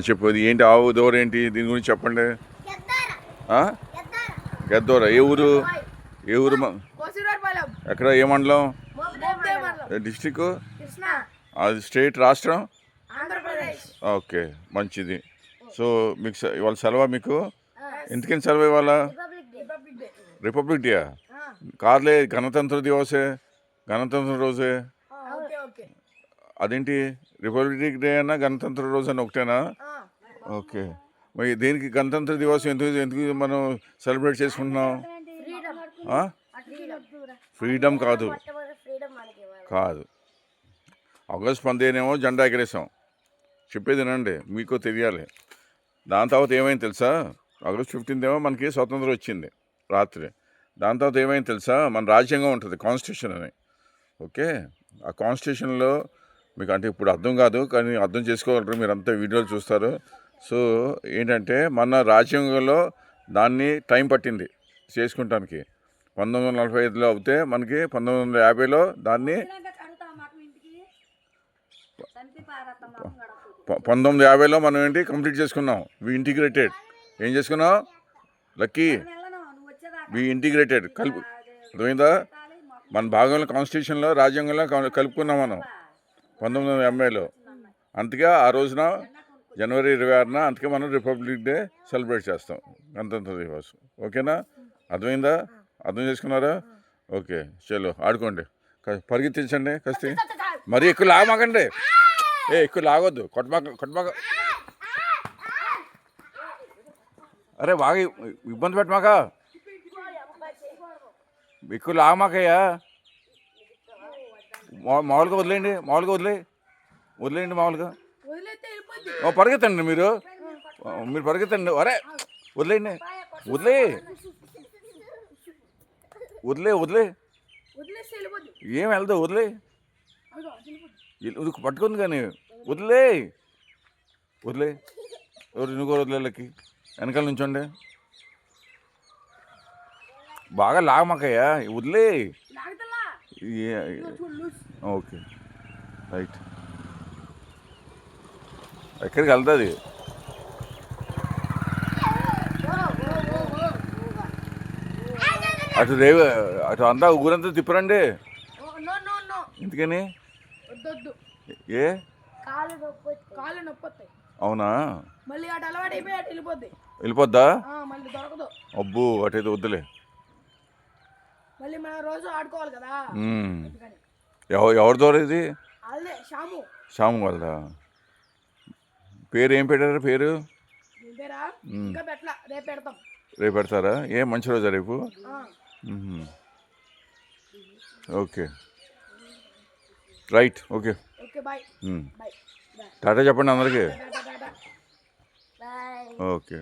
చెప్పు ఏంటి ఆవు దూర ఏంటి దీని గురించి చెప్పండి. గద్దోర ఏ ఊరు ఎక్కడ ఏ మండలం డిస్టిక్ అది స్టేట్ రాష్ట్రం ఓకే మంచిది. సో మీకు ఇవాళ సెలవా మీకు ఎందుకని సెలవు ఇవాళ రిపబ్లిక్ డే కాదులే గణతంత్ర దివసే గణతంత్ర రోజే అదేంటి రిపబ్లిక్ డే అన్నా గణతంత్ర రోజు అని ఒకటేనా ఓకే మరి దేనికి గణతంత్ర దివసం ఎందుకు మనం సెలబ్రేట్ చేసుకుంటున్నాం ఫ్రీడమ్ కాదు ఆగస్ట్ 15 జెండా ఎగరేసాం చెప్పేది వినండి మీకు తెలియాలి. దాని తర్వాత ఏమైంది తెలుసా ఆగస్ట్ 15 మనకి స్వతంత్రం వచ్చింది రాత్రి. దాని తర్వాత ఏమైంది తెలుసా మన రాజ్యాంగం ఉంటుంది కాన్స్టిట్యూషన్ అని. ఓకే ఆ కాన్స్టిట్యూషన్లో మీకు అంటే ఇప్పుడు అర్థం కాదు కానీ అర్థం చేసుకోగలరు మీరంతా వీడియోలు చూస్తారు. సో ఏంటంటే మన రాజ్యాంగంలో దాన్ని టైం పట్టింది చేసుకుంటానికి 1945లో అవుతే మనకి 1950లో దాన్ని 1950లో మనం ఏంటి కంప్లీట్ చేసుకున్నాం. వి ఇంటిగ్రేటెడ్ ఏం చేసుకున్నాం లక్కీ వి ఇంటిగ్రేటెడ్ కలుపు అర్థమైందా మన భాగంలో కాన్స్టిట్యూషన్లో రాజ్యాంగంలో కలుపుకున్నాం మనం 1950లో. అందుకే ఆ రోజున జనవరి 26న అందుకే మనం రిపబ్లిక్ డే సెలబ్రేట్ చేస్తాం గణతంత్ర దివస్. ఓకేనా అర్థమైందా అర్థం చేసుకున్నారా ఓకే చలో ఆడుకోండి పరిగెత్తించండి కస్తి మరీ ఎక్కువ లాగమాకండి ఎక్కువ లాగొద్దు కొట్టమాక అరే బాగా ఇబ్బంది పెట్టమాక ఎక్కువ లాగమాకయ్యా మామూలుగా వదిలేయండి మామూలుగా పరిగెత్తండి మీరు పరిగెత్తండి అరే వదిలేయండి వదిలే ఏం వెళ్దా వదిలే పట్టుకుంది కానీ వదిలే ఎవరు నువ్వు వదిలేళ్ళకి వెనకాల నుంచోండి బాగా లాగమాకయ్యా వదిలే ఓకే రైట్ ఎక్కడికి వెళ్తుంది అటు అంతా ఊరంతా తిప్పరండి ఎందుకని ఏ అవునా వెళ్ళిపోద్దా అబ్బో అటైతే వద్దులే ఎవరి ద్వారా ఇది శ్యాము వాళ్ళదా పేరు ఏం పెట్టారు పేరు రేపు పెడతారా ఏం మంచి రోజా రేపు ఓకే రైట్ ఓకే టాటా చెప్పండి అందరికీ ఓకే.